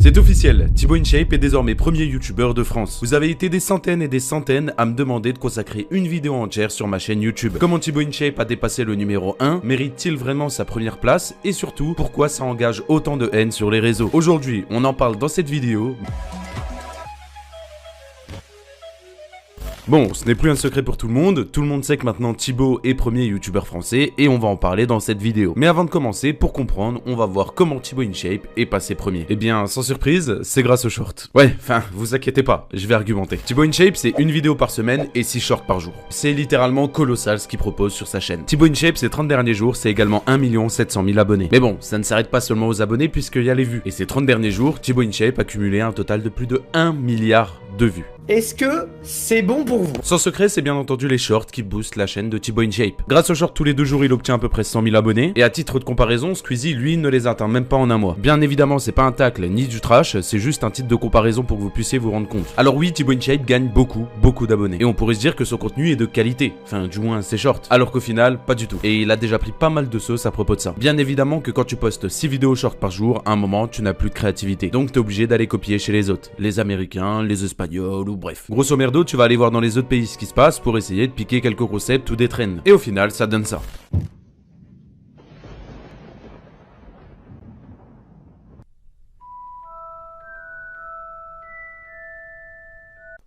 C'est officiel, Thibaut InShape est désormais premier youtubeur de France. Vous avez été des centaines et des centaines à me demander de consacrer une vidéo entière sur ma chaîne YouTube. Comment Thibaut InShape a dépassé le numéro 1? Mérite-t-il vraiment sa première place? Et surtout, pourquoi ça engage autant de haine sur les réseaux? Aujourd'hui, on en parle dans cette vidéo. Bon, ce n'est plus un secret pour tout le monde sait que maintenant Thibaut est premier youtubeur français et on va en parler dans cette vidéo. Mais avant de commencer, pour comprendre, on va voir comment Thibaut InShape est passé premier. Eh bien, sans surprise, c'est grâce aux shorts. Ouais, enfin, vous inquiétez pas, je vais argumenter. Thibaut InShape, c'est une vidéo par semaine et 6 shorts par jour. C'est littéralement colossal ce qu'il propose sur sa chaîne. Thibaut InShape, ces 30 derniers jours, c'est également 1 700 000 abonnés. Mais bon, ça ne s'arrête pas seulement aux abonnés puisqu'il y a les vues. Et ces 30 derniers jours, Thibaut InShape a cumulé un total de plus de 1 milliard de vues. Est-ce que c'est bon pour vous? Sans secret, c'est bien entendu les shorts qui boostent la chaîne de Thibaut InShape. Grâce aux shorts, tous les 2 jours, il obtient à peu près 100 000 abonnés. Et à titre de comparaison, Squeezie, lui, ne les atteint même pas en un mois. Bien évidemment, c'est pas un tacle ni du trash, c'est juste un titre de comparaison pour que vous puissiez vous rendre compte. Alors oui, Thibaut InShape gagne beaucoup d'abonnés. Et on pourrait se dire que son contenu est de qualité. Enfin, du moins, ses shorts. Alors qu'au final, pas du tout. Et il a déjà pris pas mal de sauce à propos de ça. Bien évidemment que quand tu postes 6 vidéos shorts par jour, à un moment, tu n'as plus de créativité. Donc t'es obligé d'aller copier chez les autres. Les Américains, les Espagnols ou bref. Grosso merdo, tu vas aller voir dans les autres pays ce qui se passe pour essayer de piquer quelques concepts ou des trends. Et au final, ça donne ça.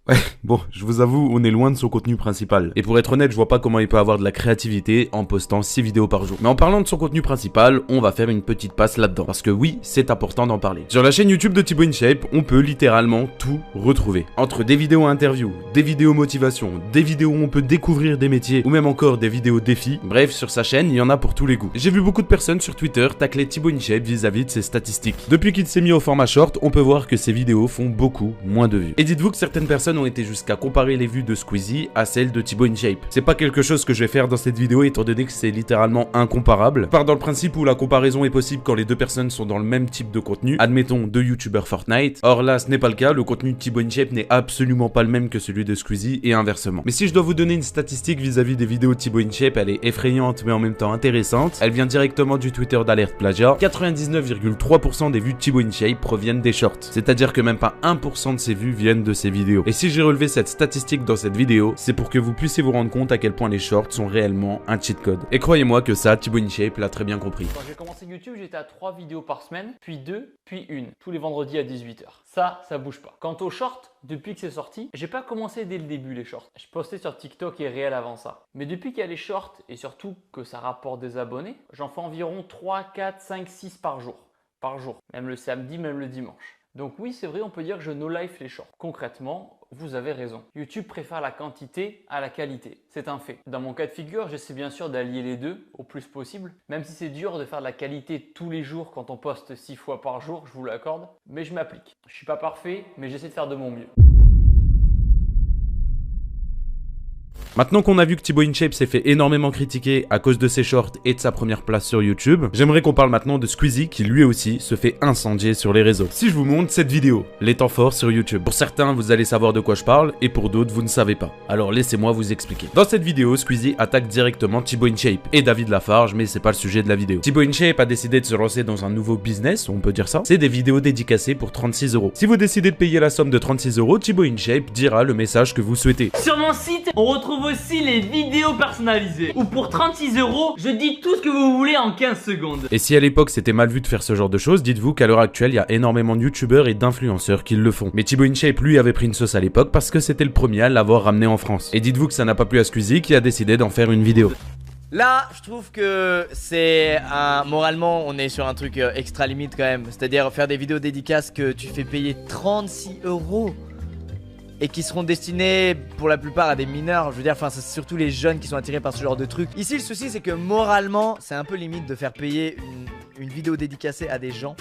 Ouais, bon, je vous avoue, on est loin de son contenu principal. Et pour être honnête, je vois pas comment il peut avoir de la créativité en postant 6 vidéos par jour. Mais en parlant de son contenu principal, on va faire une petite passe là-dedans. Parce que oui, c'est important d'en parler. Sur la chaîne YouTube de Thibaut InShape, on peut littéralement tout retrouver. Entre des vidéos interviews, des vidéos motivation, des vidéos où on peut découvrir des métiers, ou même encore des vidéos défis. Bref, sur sa chaîne, il y en a pour tous les goûts. J'ai vu beaucoup de personnes sur Twitter tacler Thibaut InShape vis-à-vis de ses statistiques. Depuis qu'il s'est mis au format short, on peut voir que ses vidéos font beaucoup moins de vues. Et dites-vous que certaines personnes ont été jusqu'à comparer les vues de Squeezie à celles de Thibaut InShape. C'est pas quelque chose que je vais faire dans cette vidéo étant donné que c'est littéralement incomparable. Je pars dans le principe où la comparaison est possible quand les deux personnes sont dans le même type de contenu. Admettons 2 youtubeurs Fortnite. Or là, ce n'est pas le cas, le contenu de Thibaut InShape n'est absolument pas le même que celui de Squeezie et inversement. Mais si je dois vous donner une statistique vis-à-vis des vidéos de Thibaut InShape, elle est effrayante mais en même temps intéressante. Elle vient directement du Twitter d'Alerte Plagiat. 99,3% des vues de Thibaut InShape proviennent des shorts. C'est-à-dire que même pas 1% de ses vues viennent de ses vidéos. Et si j'ai relevé cette statistique dans cette vidéo, c'est pour que vous puissiez vous rendre compte à quel point les shorts sont réellement un cheat code. Et croyez-moi que ça, Thibaut InShape l'a très bien compris. Quand j'ai commencé YouTube, j'étais à 3 vidéos par semaine, puis 2, puis 1, tous les vendredis à 18h. Ça bouge pas. Quant aux shorts, depuis que c'est sorti, j'ai pas commencé dès le début les shorts. Je postais sur TikTok et Réel avant ça. Mais depuis qu'il y a les shorts et surtout que ça rapporte des abonnés, j'en fais environ 3, 4, 5, 6 par jour. Même le samedi, même le dimanche. Donc oui, c'est vrai, on peut dire que je no-life les shorts. Concrètement, vous avez raison. YouTube préfère la quantité à la qualité. C'est un fait. Dans mon cas de figure, j'essaie bien sûr d'allier les deux au plus possible. Même si c'est dur de faire de la qualité tous les jours quand on poste 6 fois par jour, je vous l'accorde. Mais je m'applique. Je suis pas parfait, mais j'essaie de faire de mon mieux. Maintenant qu'on a vu que Thibaut InShape s'est fait énormément critiquer à cause de ses shorts et de sa première place sur YouTube, j'aimerais qu'on parle maintenant de Squeezie qui lui aussi se fait incendier sur les réseaux. Si je vous montre cette vidéo, les temps forts sur YouTube. Pour certains, vous allez savoir de quoi je parle et pour d'autres, vous ne savez pas. Alors laissez-moi vous expliquer. Dans cette vidéo, Squeezie attaque directement Thibaut InShape et David Lafarge, mais c'est pas le sujet de la vidéo. Thibaut InShape a décidé de se lancer dans un nouveau business, on peut dire ça. C'est des vidéos dédicacées pour 36 €. Si vous décidez de payer la somme de 36 €, Thibaut InShape dira le message que vous souhaitez. Sur mon site, on retrouve aussi les vidéos personnalisées où pour 36 €, je dis tout ce que vous voulez en 15 secondes. Et si à l'époque c'était mal vu de faire ce genre de choses, dites-vous qu'à l'heure actuelle, il y a énormément de youtubeurs et d'influenceurs qui le font. Mais Thibaut InShape lui avait pris une sauce à l'époque parce que c'était le premier à l'avoir ramené en France. Et dites-vous que ça n'a pas plu à Squeezie qui a décidé d'en faire une vidéo. Là, je trouve que c'est moralement, on est sur un truc extra limite quand même. C'est-à-dire faire des vidéos dédicaces que tu fais payer 36 € et qui seront destinés pour la plupart à des mineurs. Je veux dire, enfin, c'est surtout les jeunes qui sont attirés par ce genre de truc. Ici, le souci, c'est que moralement, c'est un peu limite de faire payer une vidéo dédicacée à des gens.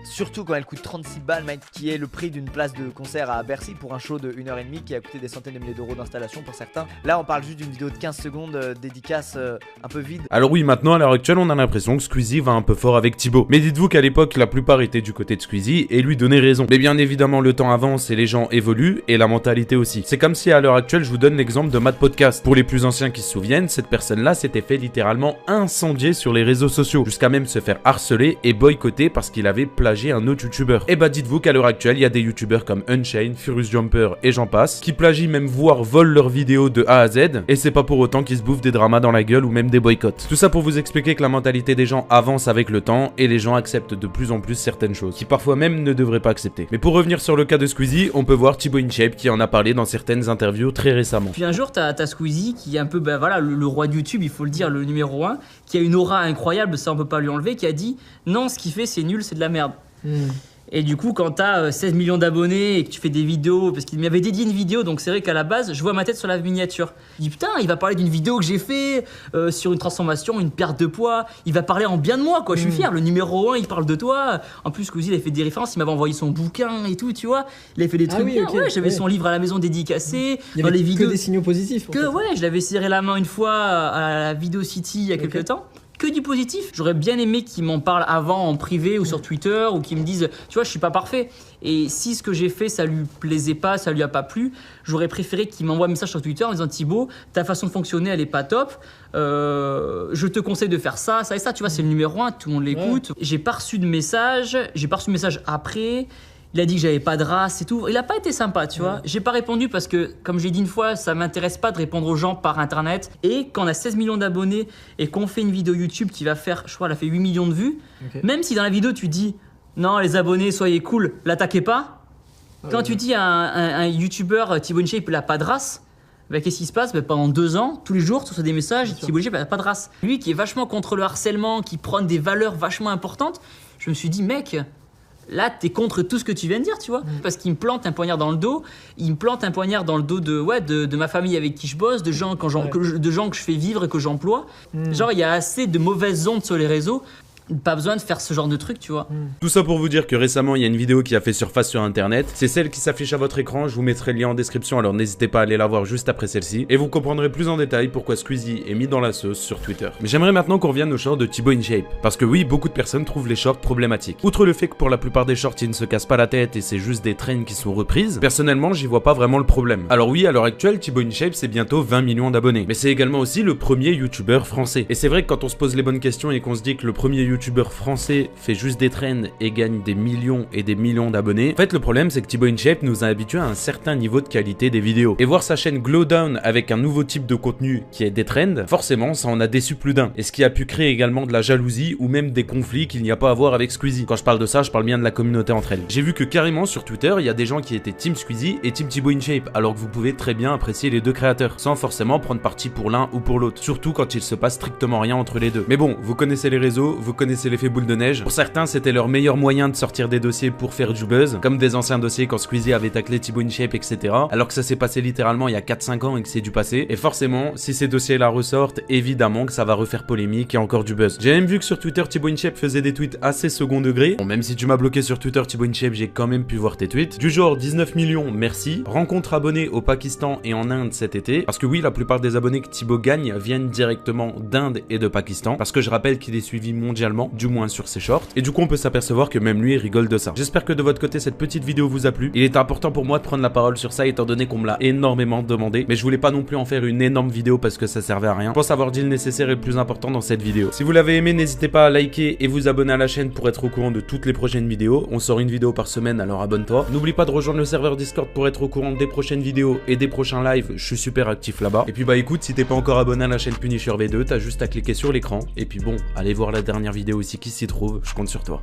Surtout quand elle coûte 36 balles, mec, qui est le prix d'une place de concert à Bercy pour un show de 1h30 qui a coûté des centaines de milliers d'euros d'installation pour certains. Là, on parle juste d'une vidéo de 15 secondes dédicace un peu vide. Alors oui, maintenant, à l'heure actuelle, on a l'impression que Squeezie va un peu fort avec Thibaut. Mais dites-vous qu'à l'époque, la plupart étaient du côté de Squeezie et lui donnaient raison. Mais bien évidemment, le temps avance et les gens évoluent et la mentalité aussi. C'est comme si à l'heure actuelle, je vous donne l'exemple de Matt Podcast. Pour les plus anciens qui se souviennent, cette personne-là s'était fait littéralement incendier sur les réseaux sociaux, jusqu'à même se faire harceler et boycotter parce qu'il avait plagié plagier un autre youtubeur. Et bah dites-vous qu'à l'heure actuelle, il y a des youtubeurs comme Unchained, Furious Jumper et j'en passe, qui plagient même voire volent leurs vidéos de A à Z, et c'est pas pour autant qu'ils se bouffent des dramas dans la gueule ou même des boycotts. Tout ça pour vous expliquer que la mentalité des gens avance avec le temps, et les gens acceptent de plus en plus certaines choses, qui parfois même ne devraient pas accepter. Mais pour revenir sur le cas de Squeezie, on peut voir Thibaut InShape qui en a parlé dans certaines interviews très récemment. Puis un jour, t'as Squeezie qui est un peu, voilà, le roi de YouTube, il faut le dire, le numéro 1, qui a une aura incroyable, ça on peut pas lui enlever, qui a dit non, ce qu'il fait c'est nul, c'est de la merde. Et du coup, quand t'as 16 millions d'abonnés et que tu fais des vidéos, parce qu'il m'avait dédié une vidéo, donc c'est vrai qu'à la base, je vois ma tête sur la miniature. Je dis putain, il va parler d'une vidéo que j'ai fait sur une transformation, une perte de poids. Il va parler en bien de moi, quoi. Je suis fier. Le numéro 1, il parle de toi. En plus, Squeezie, il a fait des références. Il m'avait envoyé son bouquin et tout, tu vois. Il a fait des trucs bien. Okay, ouais, j'avais son livre à la maison dédicacé. Il y avait que des signaux positifs. Ouais, je l'avais serré la main une fois à la Video City il y a quelques temps. Que du positif. J'aurais bien aimé qu'ils m'en parlent avant en privé ou sur Twitter, ou qu'ils me disent, tu vois, je suis pas parfait. Et si ce que j'ai fait, ça lui plaisait pas, ça lui a pas plu, j'aurais préféré qu'il m'envoie un message sur Twitter en disant Thibaut, ta façon de fonctionner, elle est pas top. Je te conseille de faire ça, ça et ça. Tu vois, c'est le numéro 1, tout le monde l'écoute. J'ai pas reçu de message. J'ai pas reçu de message après. Il a dit que j'avais pas de race et tout. Il a pas été sympa, tu vois. J'ai pas répondu parce que, comme j'ai dit une fois, ça m'intéresse pas de répondre aux gens par internet. Et quand on a 16 millions d'abonnés et qu'on fait une vidéo YouTube qui va faire, je crois, elle a fait 8 millions de vues, même si dans la vidéo tu dis non, les abonnés, soyez cool, l'attaquez pas. Quand tu dis à un YouTuber, Thibaut InShape, il a pas de race, bah, qu'est-ce qui se passe? Bah, pendant 2 ans, tous les jours, tu reçois des messages, Thibaut InShape, il a pas de race. Lui qui est vachement contre le harcèlement, qui prône des valeurs vachement importantes, je me suis dit, mec, là, t'es contre tout ce que tu viens de dire, tu vois. Parce qu'il me plante un poignard dans le dos. Il me plante un poignard dans le dos de ma famille avec qui je bosse, de gens, de gens que je fais vivre et que j'emploie. Genre, il y a assez de mauvaises ondes sur les réseaux. Pas besoin de faire ce genre de truc, tu vois. Tout ça pour vous dire que récemment, il y a une vidéo qui a fait surface sur internet. C'est celle qui s'affiche à votre écran. Je vous mettrai le lien en description, alors n'hésitez pas à aller la voir juste après celle-ci. Et vous comprendrez plus en détail pourquoi Squeezie est mis dans la sauce sur Twitter. Mais j'aimerais maintenant qu'on revienne aux shorts de Thibaut InShape. Parce que oui, beaucoup de personnes trouvent les shorts problématiques. Outre le fait que pour la plupart des shorts, ils ne se cassent pas la tête et c'est juste des trends qui sont reprises, personnellement, j'y vois pas vraiment le problème. Alors oui, à l'heure actuelle, Thibaut InShape, c'est bientôt 20 millions d'abonnés. Mais c'est également aussi le premier youtubeur français. Et c'est vrai que quand on se pose les bonnes questions et qu'on se dit que le premier youtubeur français fait juste des trends et gagne des millions et des millions d'abonnés. En fait, le problème, c'est que Thibaut InShape nous a habitués à un certain niveau de qualité des vidéos. Et voir sa chaîne glow down avec un nouveau type de contenu qui est des trends, forcément, ça en a déçu plus d'un. Et ce qui a pu créer également de la jalousie ou même des conflits qu'il n'y a pas à voir avec Squeezie. Quand je parle de ça, je parle bien de la communauté entre elles. J'ai vu que carrément sur Twitter, il y a des gens qui étaient Team Squeezie et Team Thibaut InShape, alors que vous pouvez très bien apprécier les deux créateurs, sans forcément prendre parti pour l'un ou pour l'autre. Surtout quand il se passe strictement rien entre les deux. Mais bon, vous connaissez les réseaux, vous connaissez l'effet boule de neige. Pour certains, c'était leur meilleur moyen de sortir des dossiers pour faire du buzz, comme des anciens dossiers quand Squeezie avait taclé Thibaut InShape, etc. Alors que ça s'est passé littéralement il y a 4-5 ans et que c'est du passé. Et forcément, si ces dossiers-là ressortent, évidemment que ça va refaire polémique et encore du buzz. J'ai même vu que sur Twitter, Thibaut InShape faisait des tweets assez second degré. Bon, même si tu m'as bloqué sur Twitter, Thibaut InShape, j'ai quand même pu voir tes tweets. Du genre 19 millions, merci. Rencontre abonnés au Pakistan et en Inde cet été. Parce que oui, la plupart des abonnés que Thibaut gagne viennent directement d'Inde et de Pakistan. Parce que je rappelle qu'il est suivi mondialement, du moins sur ses shorts. Et du coup, on peut s'apercevoir que même lui rigole de ça. J'espère que de votre côté, cette petite vidéo vous a plu. Il est important pour moi de prendre la parole sur ça, étant donné qu'on me l'a énormément demandé. Mais je voulais pas non plus en faire une énorme vidéo parce que ça servait à rien. Je pense avoir dit le nécessaire et le plus important dans cette vidéo. Si vous l'avez aimé, n'hésitez pas à liker et vous abonner à la chaîne pour être au courant de toutes les prochaines vidéos. On sort une vidéo par semaine, alors abonne-toi. N'oublie pas de rejoindre le serveur Discord pour être au courant des prochaines vidéos et des prochains lives. Je suis super actif là-bas. Et puis bah écoute, si t'es pas encore abonné à la chaîne Punisher V2, t'as juste à cliquer sur l'écran. Et puis bon, allez voir la dernière vidéo aussi qui s'y trouve. Je compte sur toi.